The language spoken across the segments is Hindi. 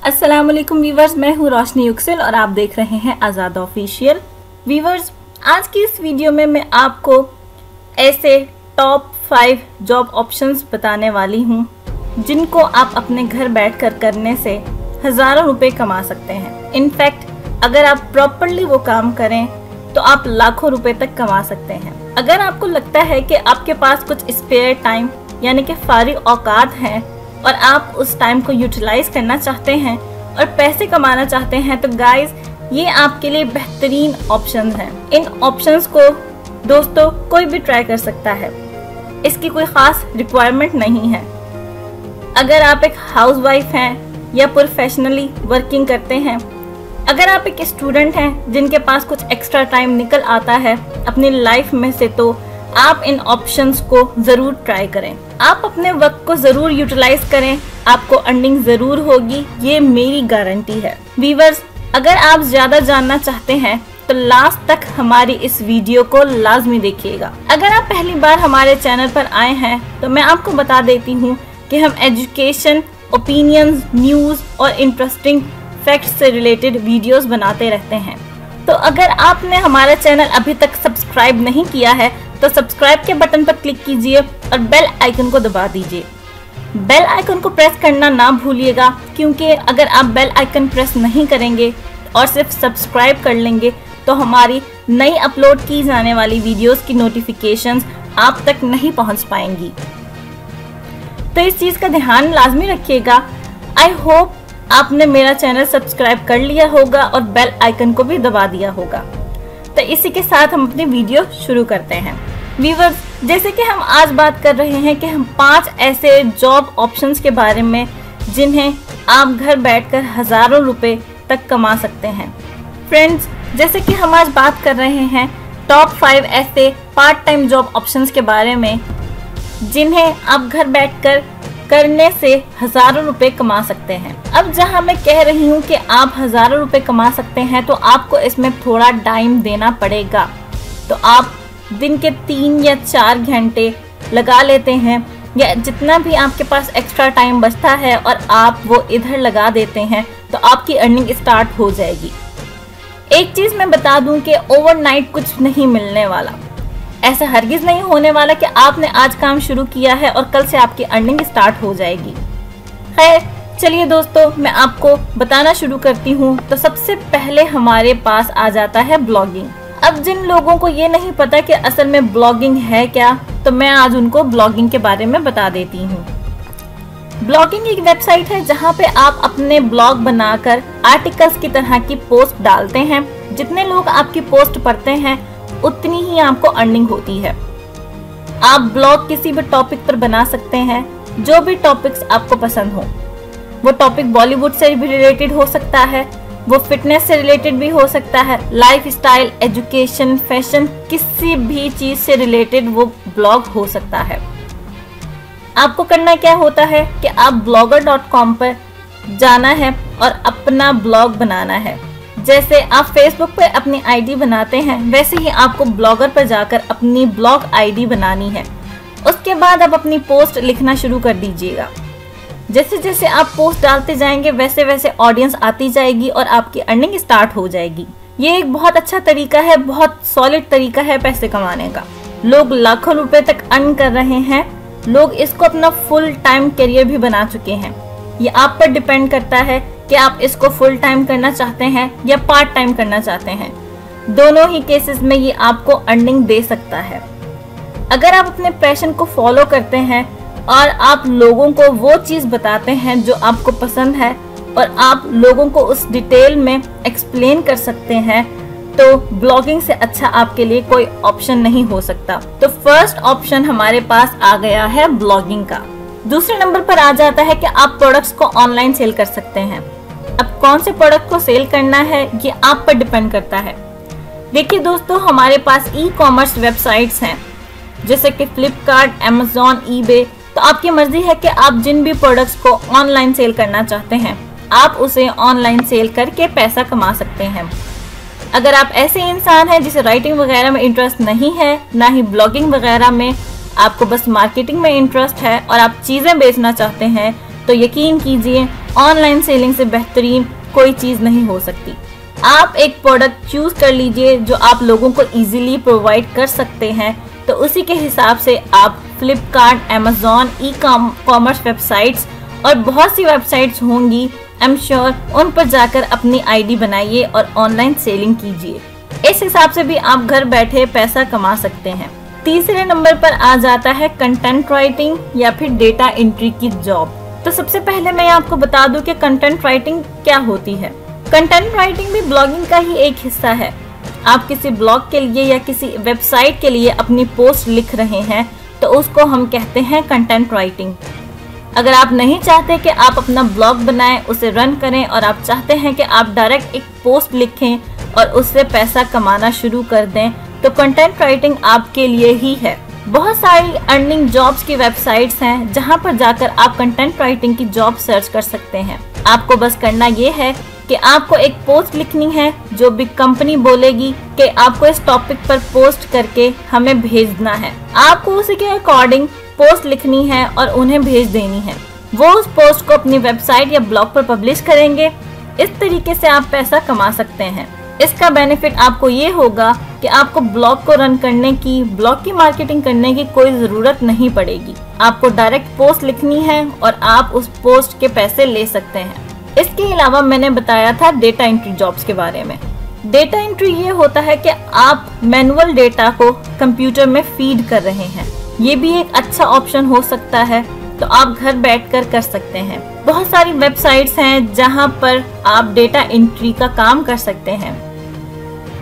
अस्सलाम वालेकुम व्यूवर्स, मैं हूँ रोशनी युक्सिल और आप देख रहे हैं आज़ाद ऑफिशियल। व्यूवर्स, आज की इस वीडियो में मैं आपको ऐसे टॉप 5 जॉब ऑप्शंस बताने वाली हूँ जिनको आप अपने घर बैठकर करने से हज़ारों रुपए कमा सकते हैं। इनफैक्ट अगर आप प्रॉपरली वो काम करें तो आप लाखों रुपए तक कमा सकते हैं। अगर आपको लगता है कि आपके पास कुछ स्पेयर टाइम यानी कि फारिग औकात हैं और आप उस टाइम को यूटिलाइज करना चाहते हैं और पैसे कमाना चाहते हैं, तो गाइस ये आपके लिए बेहतरीन ऑप्शंस हैं। इन ऑप्शंस को दोस्तों कोई भी ट्राई कर सकता है, इसकी कोई खास रिक्वायरमेंट नहीं है। अगर आप एक हाउसवाइफ हैं या प्रोफेशनली वर्किंग करते हैं, अगर आप एक स्टूडेंट हैं जिनके पास कुछ एक्स्ट्रा टाइम निकल आता है अपनी लाइफ में से, तो आप इन ऑप्शंस को जरूर ट्राई करें। आप अपने वक्त को जरूर यूटिलाइज करें, आपको अर्निंग जरूर होगी, ये मेरी गारंटी है। व्यूअर्स, अगर आप ज्यादा जानना चाहते हैं तो लास्ट तक हमारी इस वीडियो को लाजमी देखिएगा। अगर आप पहली बार हमारे चैनल पर आए हैं तो मैं आपको बता देती हूँ कि हम एजुकेशन, ओपिनियंस, न्यूज और इंटरेस्टिंग फैक्ट्स से रिलेटेड वीडियोस बनाते रहते हैं। तो अगर आपने हमारा चैनल अभी तक सब्सक्राइब नहीं किया है तो सब्सक्राइब के बटन पर क्लिक कीजिए और बेल आइकन को दबा दीजिए। बेल आइकन को प्रेस करना ना भूलिएगा, क्योंकि अगर आप बेल आइकन प्रेस नहीं करेंगे और सिर्फ सब्सक्राइब कर लेंगे तो हमारी नई अपलोड की जाने वाली वीडियोस की नोटिफिकेशंस आप तक नहीं पहुंच पाएंगी। तो इस चीज़ का ध्यान लाजमी रखिएगा। आई होप आपने मेरा चैनल सब्सक्राइब कर लिया होगा और बेल आइकन को भी दबा दिया होगा। तो इसी के साथ हम अपनी वीडियो शुरू करते हैं। व्यूअर्स, जैसे कि हम आज बात कर रहे हैं कि हम 5 ऐसे जॉब ऑप्शंस के बारे में जिन्हें आप घर बैठकर हज़ारों रुपए तक कमा सकते हैं। फ्रेंड्स, जैसे कि हम आज बात कर रहे हैं टॉप 5 ऐसे पार्ट टाइम जॉब ऑप्शंस के बारे में जिन्हें आप घर बैठकर करने से हज़ारों रुपए कमा सकते हैं। अब जहां मैं कह रही हूं कि आप हज़ारों रुपए कमा सकते हैं तो आपको इसमें थोड़ा टाइम देना पड़ेगा। तो आप दिन के 3 या 4 घंटे लगा लेते हैं या जितना भी आपके पास एक्स्ट्रा टाइम बचता है और आप वो इधर लगा देते हैं तो आपकी अर्निंग स्टार्ट हो जाएगी। एक चीज़ मैं बता दूं कि ओवरनाइट कुछ नहीं मिलने वाला। ऐसा हरगिज नहीं होने वाला कि आपने आज काम शुरू किया है और कल से आपकी अर्निंग स्टार्ट हो जाएगी। खैर, चलिए दोस्तों, मैं आपको बताना शुरू करती हूँ। तो सबसे पहले हमारे पास आ जाता है ब्लॉगिंग। अब जिन लोगों को ये नहीं पता कि असल में ब्लॉगिंग है क्या, तो मैं आज उनको ब्लॉगिंग के बारे में बता देती हूँ। ब्लॉगिंग एक वेबसाइट है जहाँ पे आप अपने ब्लॉग बनाकर आर्टिकल्स की तरह की पोस्ट डालते हैं। जितने लोग आपकी पोस्ट पढ़ते हैं उतनी ही आपको अर्निंग होती है। आप ब्लॉग किसी भी टॉपिक पर बना सकते हैं, जो भी टॉपिक्स आपको पसंद हो। वो टॉपिक बॉलीवुड से भी रिलेटेड हो सकता है, वो फिटनेस से रिलेटेड भी हो सकता है, लाइफस्टाइल, एजुकेशन, फैशन, किसी भी चीज से रिलेटेड वो ब्लॉग हो सकता है। आपको करना क्या होता है कि आप blogger.com पर जाना है और अपना ब्लॉग बनाना है। जैसे आप फेसबुक पर अपनी आईडी बनाते हैं, वैसे ही आपको ब्लॉगर पर जाकर अपनी ब्लॉग आईडी बनानी है। उसके बाद आप अपनी पोस्ट लिखना शुरू कर दीजिएगा। जैसे जैसे आप पोस्ट डालते जाएंगे वैसे वैसे ऑडियंस आती जाएगी और आपकी अर्निंग स्टार्ट हो जाएगी। ये एक बहुत अच्छा तरीका है, बहुत सॉलिड तरीका है पैसे कमाने का। लोग लाखों रुपए तक अर्न कर रहे हैं। लोग इसको अपना फुल टाइम करियर भी बना चुके हैं। ये आप पर डिपेंड करता है कि आप इसको फुल टाइम करना चाहते हैं या पार्ट टाइम करना चाहते हैं। दोनों ही केसेस में ये आपको अर्निंग दे सकता है। अगर आप अपने पैशन को फॉलो करते हैं और आप लोगों को वो चीज़ बताते हैं जो आपको पसंद है और आप लोगों को उस डिटेल में एक्सप्लेन कर सकते हैं, तो ब्लॉगिंग से अच्छा आपके लिए कोई ऑप्शन नहीं हो सकता। तो फर्स्ट ऑप्शन हमारे पास आ गया है ब्लॉगिंग का। दूसरे नंबर पर आ जाता है कि आप प्रोडक्ट्स को ऑनलाइन सेल कर सकते हैं। अब कौन से प्रोडक्ट को सेल करना है ये आप पर डिपेंड करता है। देखिए दोस्तों, हमारे पास ई-कॉमर्स वेबसाइट्स हैं जैसे कि फ्लिपकार्ट, अमेज़न, ईबे। तो आपकी मर्जी है कि आप जिन भी प्रोडक्ट्स को ऑनलाइन सेल करना चाहते हैं आप उसे ऑनलाइन सेल करके पैसा कमा सकते हैं। अगर आप ऐसे इंसान हैं जिसे राइटिंग वगैरह में इंटरेस्ट नहीं है, ना ही ब्लॉगिंग वगैरह में, आपको बस मार्केटिंग में इंटरेस्ट है और आप चीज़ें बेचना चाहते हैं, तो यकीन कीजिए ऑनलाइन सेलिंग से बेहतरीन कोई चीज़ नहीं हो सकती। आप एक प्रोडक्ट चूज कर लीजिए जो आप लोगों को इजीली प्रोवाइड कर सकते हैं, तो उसी के हिसाब से आप फ्लिपकार्ट, अमेज़ॉन, ई-कॉमर्स वेबसाइट्स और बहुत सी वेबसाइट्स होंगी, आई एम श्योर उन पर जाकर अपनी आईडी बनाइए और ऑनलाइन सेलिंग कीजिए। इस हिसाब से भी आप घर बैठे पैसा कमा सकते हैं। तीसरे नंबर पर आ जाता है कंटेंट राइटिंग या फिर डेटा एंट्री की जॉब। तो सबसे पहले मैं आपको बता दूं कि कंटेंट राइटिंग क्या होती है। कंटेंट राइटिंग भी ब्लॉगिंग का ही एक हिस्सा है। आप किसी ब्लॉग के लिए या किसी वेबसाइट के लिए अपनी पोस्ट लिख रहे हैं तो उसको हम कहते हैं कंटेंट राइटिंग। अगर आप नहीं चाहते कि आप अपना ब्लॉग बनाएं, उसे रन करें और आप चाहते हैं कि आप डायरेक्ट एक पोस्ट लिखें और उससे पैसा कमाना शुरू कर दें, तो कंटेंट राइटिंग आपके लिए ही है। बहुत सारी अर्निंग जॉब्स की वेबसाइट्स हैं जहां पर जाकर आप कंटेंट राइटिंग की जॉब सर्च कर सकते हैं। आपको बस करना ये है कि आपको एक पोस्ट लिखनी है जो भी कंपनी बोलेगी कि आपको इस टॉपिक पर पोस्ट करके हमें भेजना है। आपको उसी के अकॉर्डिंग पोस्ट लिखनी है और उन्हें भेज देनी है। वो उस पोस्ट को अपनी वेबसाइट या ब्लॉग पर पब्लिश करेंगे। इस तरीके से आप पैसा कमा सकते हैं। इसका बेनिफिट आपको ये होगा कि आपको ब्लॉग को रन करने की, ब्लॉग की मार्केटिंग करने की कोई ज़रूरत नहीं पड़ेगी। आपको डायरेक्ट पोस्ट लिखनी है और आप उस पोस्ट के पैसे ले सकते हैं। इसके अलावा मैंने बताया था डेटा एंट्री जॉब्स के बारे में। डेटा एंट्री ये होता है कि आप मैनुअल डेटा को कंप्यूटर में फीड कर रहे हैं। ये भी एक अच्छा ऑप्शन हो सकता है, तो आप घर बैठकर कर सकते हैं। बहुत सारी वेबसाइट्स हैं जहां पर आप डेटा एंट्री का काम कर सकते हैं,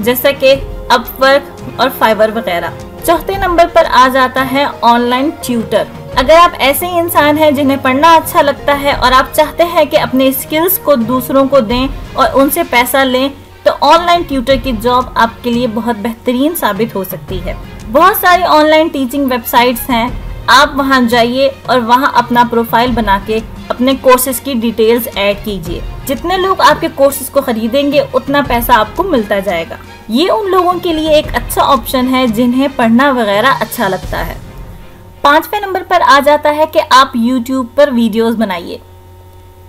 जैसे कि अपवर्क और फाइवर वगैरह। चौथे नंबर पर आ जाता है ऑनलाइन ट्यूटर। अगर आप ऐसे इंसान हैं जिन्हें पढ़ना अच्छा लगता है और आप चाहते हैं कि अपने स्किल्स को दूसरों को दें और उनसे पैसा लें, तो ऑनलाइन ट्यूटर की जॉब आपके लिए बहुत बेहतरीन साबित हो सकती है। बहुत सारी ऑनलाइन टीचिंग वेबसाइट्स हैं, आप वहां जाइए और वहां अपना प्रोफाइल बना के अपने कोर्सेज की डिटेल्स ऐड कीजिए। जितने लोग आपके कोर्सेज को खरीदेंगे उतना पैसा आपको मिलता जाएगा। ये उन लोगों के लिए एक अच्छा ऑप्शन है जिन्हें पढ़ना वगैरह अच्छा लगता है। पांचवें नंबर पर आ जाता है कि आप YouTube पर वीडियोस बनाइए।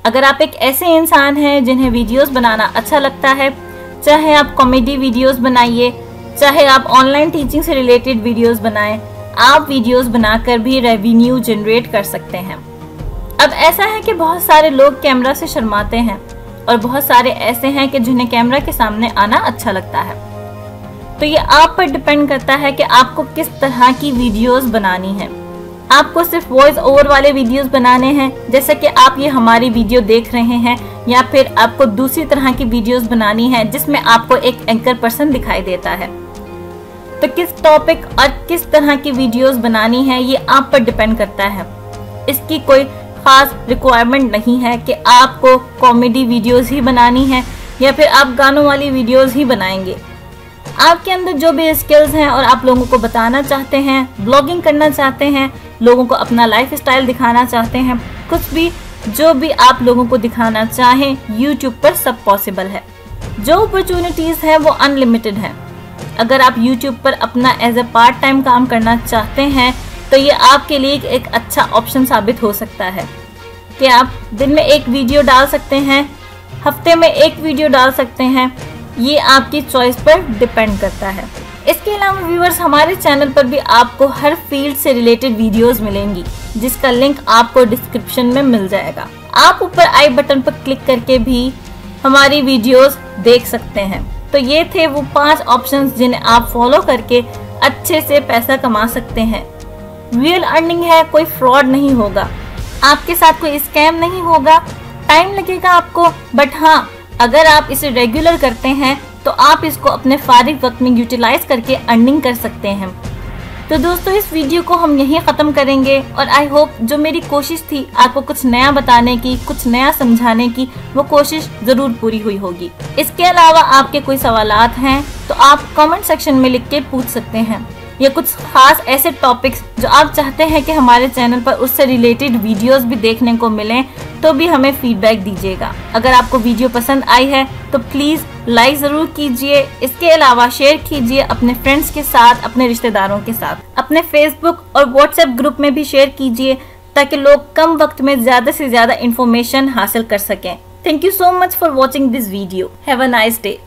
अगर आप एक ऐसे इंसान हैं जिन्हें वीडियोस बनाना अच्छा लगता है, चाहे आप कॉमेडी वीडियोस बनाइए, चाहे आप ऑनलाइन टीचिंग से रिलेटेड वीडियोस बनाएं, आप वीडियोस बनाकर भी रेवेन्यू जनरेट कर सकते हैं। अब ऐसा है कि बहुत सारे लोग कैमरा से शर्माते हैं और बहुत सारे ऐसे हैं कि जिन्हें कैमरा के सामने आना अच्छा लगता है। तो ये आप पर डिपेंड करता है कि आपको किस तरह की वीडियोस बनानी है। आपको सिर्फ वॉइस ओवर वाले वीडियोस बनाने हैं, जैसे कि आप ये हमारी वीडियो देख रहे हैं, या फिर आपको दूसरी तरह की वीडियोस बनानी है जिसमें आपको एक एंकर पर्सन दिखाई देता है। तो किस टॉपिक और किस तरह की वीडियोस बनानी है ये आप पर डिपेंड करता है। इसकी कोई खास रिक्वायरमेंट नहीं है कि आपको कॉमेडी वीडियोस ही बनानी है या फिर आप गानों वाली वीडियोस ही बनाएंगे। आपके अंदर जो भी स्किल्स हैं और आप लोगों को बताना चाहते हैं, ब्लॉगिंग करना चाहते हैं, लोगों को अपना लाइफ स्टाइल दिखाना चाहते हैं, कुछ भी जो भी आप लोगों को दिखाना चाहें, YouTube पर सब पॉसिबल है। जो अपॉर्चुनिटीज है वो अनलिमिटेड है। अगर आप YouTube पर अपना एज ए पार्ट टाइम काम करना चाहते हैं तो ये आपके लिए एक अच्छा ऑप्शन साबित हो सकता है कि आप दिन में एक वीडियो डाल सकते हैं, हफ्ते में एक वीडियो डाल सकते हैं। ये आपकी चॉइस पर डिपेंड करता है। इसके अलावा व्यूअर्स, हमारे चैनल पर भी आपको हर फील्ड से रिलेटेड वीडियोस मिलेंगी, जिसका लिंक आपको डिस्क्रिप्शन में मिल जाएगा। आप ऊपर आई बटन पर क्लिक करके भी हमारी वीडियोस देख सकते हैं। तो ये थे वो 5 ऑप्शंस जिन्हें आप फॉलो करके अच्छे से पैसा कमा सकते हैं। रियल अर्निंग है, कोई फ्रॉड नहीं होगा, आपके साथ कोई स्कैम नहीं होगा। टाइम लगेगा आपको, बट हाँ, अगर आप इसे रेगुलर करते हैं तो आप इसको अपने फारिग वक्त में यूटिलाइज करके अर्निंग कर सकते हैं। तो दोस्तों, इस वीडियो को हम यहीं ख़त्म करेंगे और आई होप जो मेरी कोशिश थी आपको कुछ नया बताने की, कुछ नया समझाने की, वो कोशिश ज़रूर पूरी हुई होगी। इसके अलावा आपके कोई सवालात हैं तो आप कमेंट सेक्शन में लिख के पूछ सकते हैं, या कुछ खास ऐसे टॉपिक्स जो आप चाहते हैं कि हमारे चैनल पर उससे रिलेटेड वीडियोस भी देखने को मिलें, तो भी हमें फीडबैक दीजिएगा। अगर आपको वीडियो पसंद आई है तो प्लीज़ लाइक ज़रूर कीजिए। इसके अलावा शेयर कीजिए अपने फ्रेंड्स के साथ, अपने रिश्तेदारों के साथ, अपने फेसबुक और व्हाट्सएप ग्रुप में भी शेयर कीजिए, ताकि लोग कम वक्त में ज़्यादा से ज़्यादा इंफॉर्मेशन हासिल कर सकें। Thank you so much for watching this video. Have a nice day.